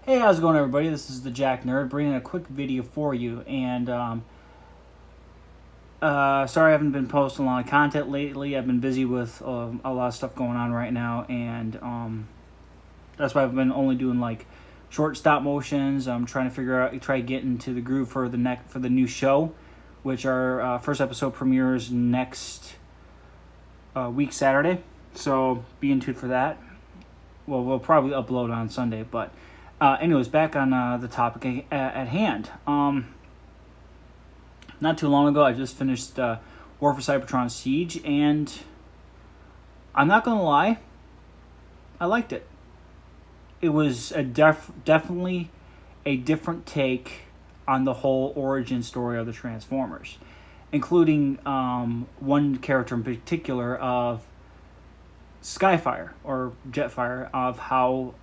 Hey, how's it going, everybody? This is the Jack Nerd bringing a quick video for you. And sorry I haven't been posting a lot of content lately. I've been busy with a lot of stuff going on right now, and that's why I've been only doing like short stop motions. I'm trying to try to get into the groove for the new show, which our first episode premieres next week Saturday. So be in tune for that. Well, we'll probably upload on Sunday, but. Anyways, back on the topic at hand. Not too long ago, I just finished War for Cybertron Siege, and I'm not going to lie, I liked it. It was definitely a different take on the whole origin story of the Transformers, including one character in particular of Skyfire, or Jetfire, of how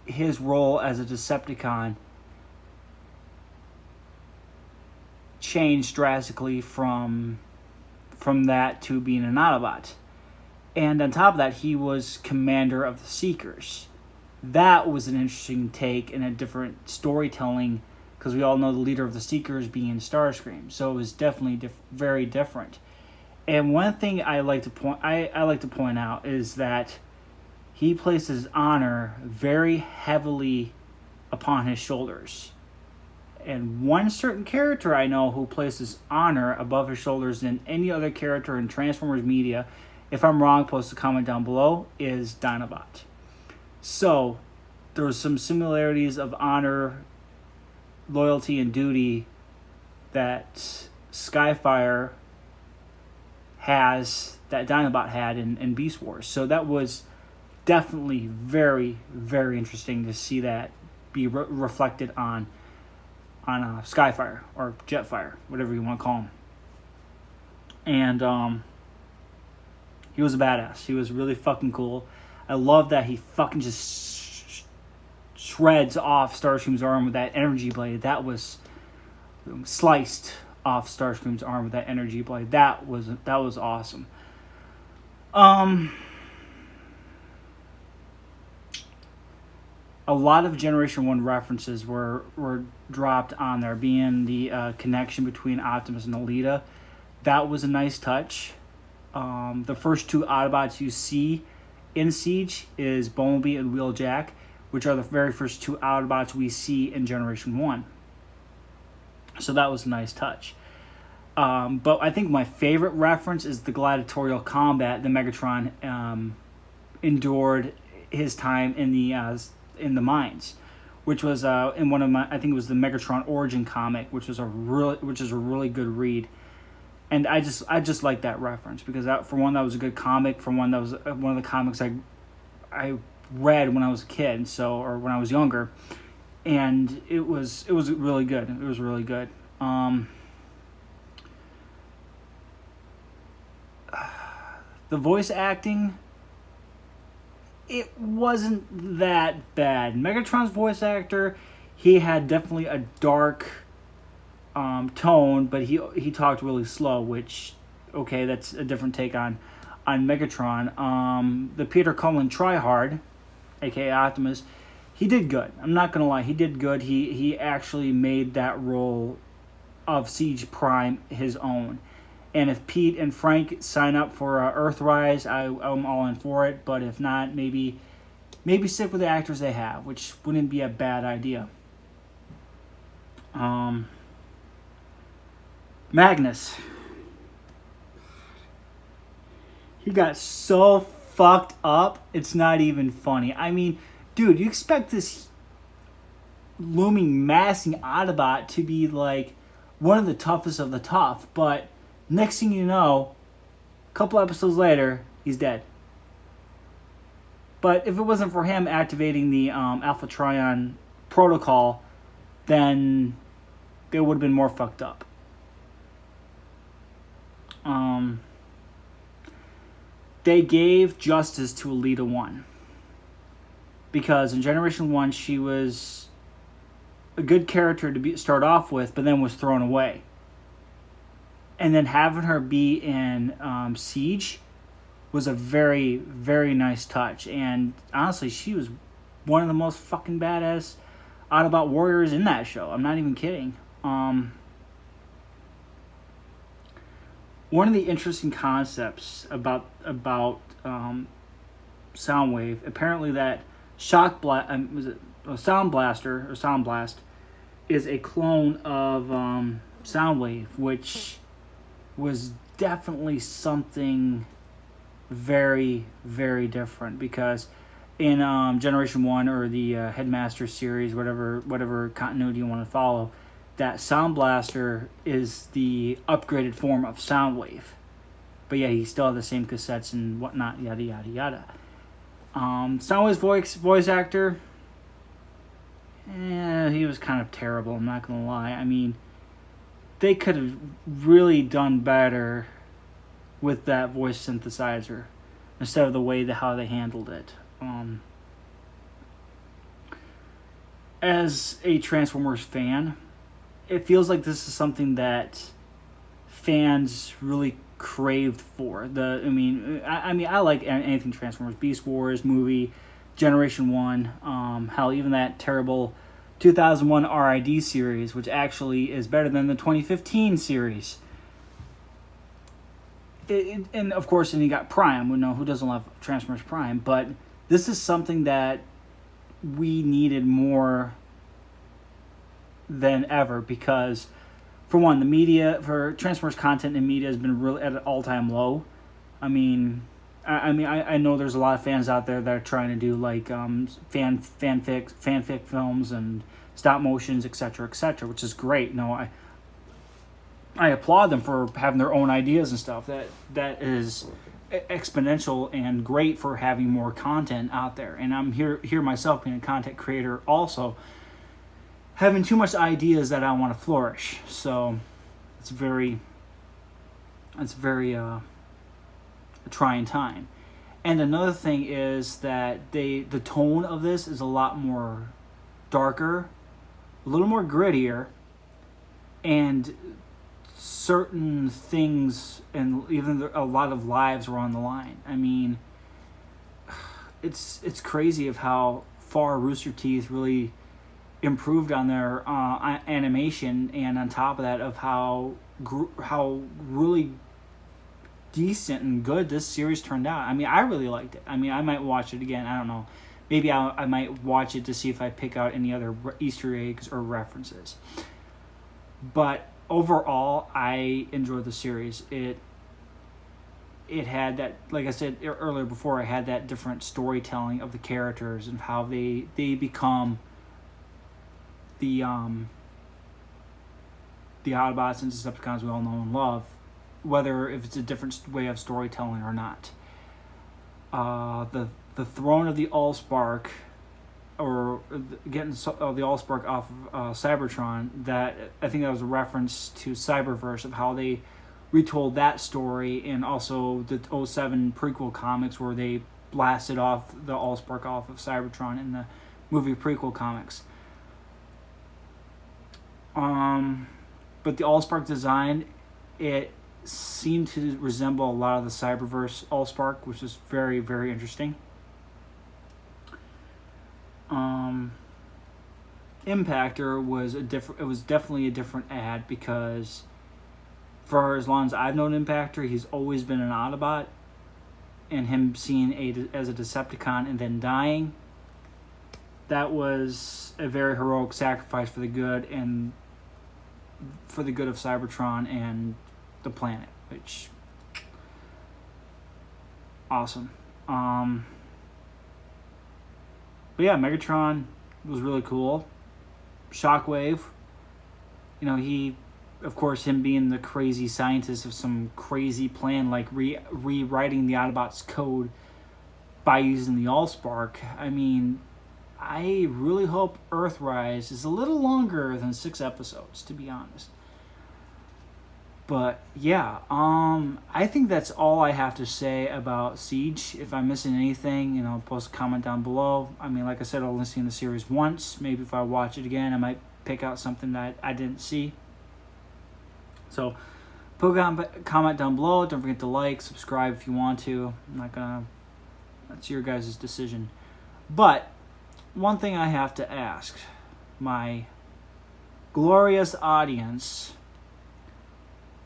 his role as a Decepticon changed drastically from that to being an Autobot. And on top of that, he was commander of the Seekers. That was an interesting take and a different storytelling, because we all know the leader of the Seekers being Starscream. So it was definitely very different. And one thing I like to point out is that he places honor very heavily upon his shoulders. And one certain character I know who places honor above his shoulders than any other character in Transformers media, if I'm wrong, post a comment down below, is Dinobot. So, there's some similarities of honor, loyalty, and duty that Skyfire has, that Dinobot had in Beast Wars. So that was definitely very, very interesting to see that be reflected on Skyfire or Jetfire, whatever you want to call him. And he was a badass. He was really fucking cool. I love that he fucking just shreds off Starscream's arm with that energy blade. That was sliced off Starscream's arm with that energy blade. That was awesome. A lot of Generation 1 references were dropped on there, being the connection between Optimus and Alita. That was a nice touch. The first two Autobots you see in Siege is Bumblebee and Wheeljack, which are the very first two Autobots we see in Generation 1. So that was a nice touch. But I think my favorite reference is the gladiatorial combat that Megatron endured his time in the mines, which was in one of my, I think it was the Megatron Origin comic, which is a really good read. And I just like that reference because for one, that was a good comic. For one, that was one of the comics I read when I was a kid, or when I was younger, and it was really good. It was really good. The voice acting, it wasn't that bad. Megatron's voice actor, he had definitely a dark tone, but he talked really slow, which, okay, that's a different take on Megatron. The Peter Cullen tryhard, aka Optimus, he did good. I'm not gonna lie, he did good. He actually made that role of Siege Prime his own. And if Pete and Frank sign up for Earthrise, I'm all in for it. But if not, maybe stick with the actors they have, which wouldn't be a bad idea. Magnus. He got so fucked up, it's not even funny. I mean, dude, you expect this looming, massing Autobot to be like one of the toughest of the tough, but next thing you know, a couple episodes later, he's dead. But if it wasn't for him activating the Alpha Trion protocol, then they would have been more fucked up. They gave justice to Alita 1. Because in Generation 1, she was a good character to start off with, but then was thrown away. And then having her be in Siege was a very, very nice touch. And honestly, she was one of the most fucking badass Autobot warriors in that show. I'm not even kidding. One of the interesting concepts about Soundwave, apparently that Sound Blaster or Sound Blast is a clone of Soundwave, which was definitely something very, very different, because in Generation 1 or the Headmaster series, whatever continuity you want to follow, that Sound Blaster is the upgraded form of Soundwave. But yeah, he still had the same cassettes and whatnot, yada, yada, yada. Soundwave's voice actor, he was kind of terrible, I'm not going to lie. I mean, they could have really done better with that voice synthesizer instead of the way how they handled it. As a Transformers fan, it feels like this is something that fans really craved for. I like anything Transformers, Beast Wars movie, Generation 1, hell, even that terrible 2001 RID series, which actually is better than the 2015 series. And of course, then you got Prime. Who doesn't love Transformers Prime? But this is something that we needed more than ever, because, for one, the media for Transformers content in media has been really at an all-time low. I know there's a lot of fans out there that are trying to do like fanfic films and stop motions, etc., which is great. I applaud them for having their own ideas and stuff. That is exponential and great for having more content out there. And I'm here myself, being a content creator, also having too much ideas that I want to flourish. So it's very a trying time. And another thing is that the tone of this is a lot more darker, a little more grittier, and certain things, and even a lot of lives were on the line. I mean, it's crazy of how far Rooster Teeth really improved on their animation, and on top of that, of how really decent and good this series turned out. I mean, I really liked it. I mean, I might watch it again. I don't know. Maybe I might watch it to see if I pick out any other Easter eggs or references. But overall, I enjoyed the series. It had that, like I said earlier before, I had that different storytelling of the characters and how they become the Autobots and Decepticons we all know and love, whether if it's a different way of storytelling or not. The throne of the Allspark, or getting the Allspark off of Cybertron, that I think that was a reference to Cyberverse, of how they retold that story, and also the 07 prequel comics where they blasted off the Allspark off of Cybertron in the movie prequel comics. But the Allspark design, it seemed to resemble a lot of the Cyberverse Allspark, which is very, very interesting. Impactor was definitely a different ad, because for as long as I've known Impactor, he's always been an Autobot, and him seeing as a Decepticon and then dying, that was a very heroic sacrifice for the good of Cybertron and the planet, which awesome. But yeah, Megatron was really cool. Shockwave, he, of course, him being the crazy scientist of some crazy plan, like rewriting the Autobots' code by using the Allspark. I mean, I really hope Earthrise is a little longer than 6 episodes, to be honest. But yeah, I think that's all I have to say about Seige. If I'm missing anything, post a comment down below. I mean, like I said, I'll only seen the series once. Maybe if I watch it again, I might pick out something that I didn't see. So, put a comment down below. Don't forget to like, subscribe if you want to. That's your guys' decision. But one thing I have to ask: my glorious audience,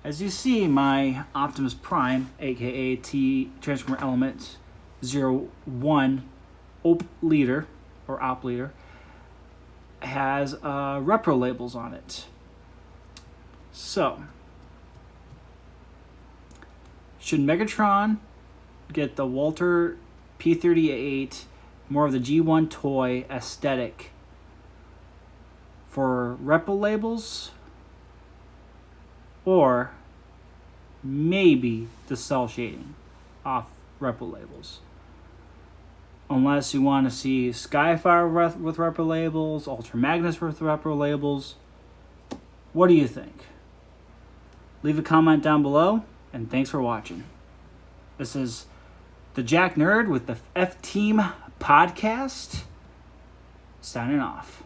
as you see, my Optimus Prime, aka T Transformer Element 01 OP Leader, has repro labels on it. So, should Megatron get the Walter P38, more of the G1 toy aesthetic for repro labels, or maybe the cell shading off repro labels? Unless you want to see Skyfire with repro labels, Ultra Magnus with repro labels. What do you think? Leave a comment down below, and thanks for watching. This is the Jack Nerd with the F-Team Podcast, signing off.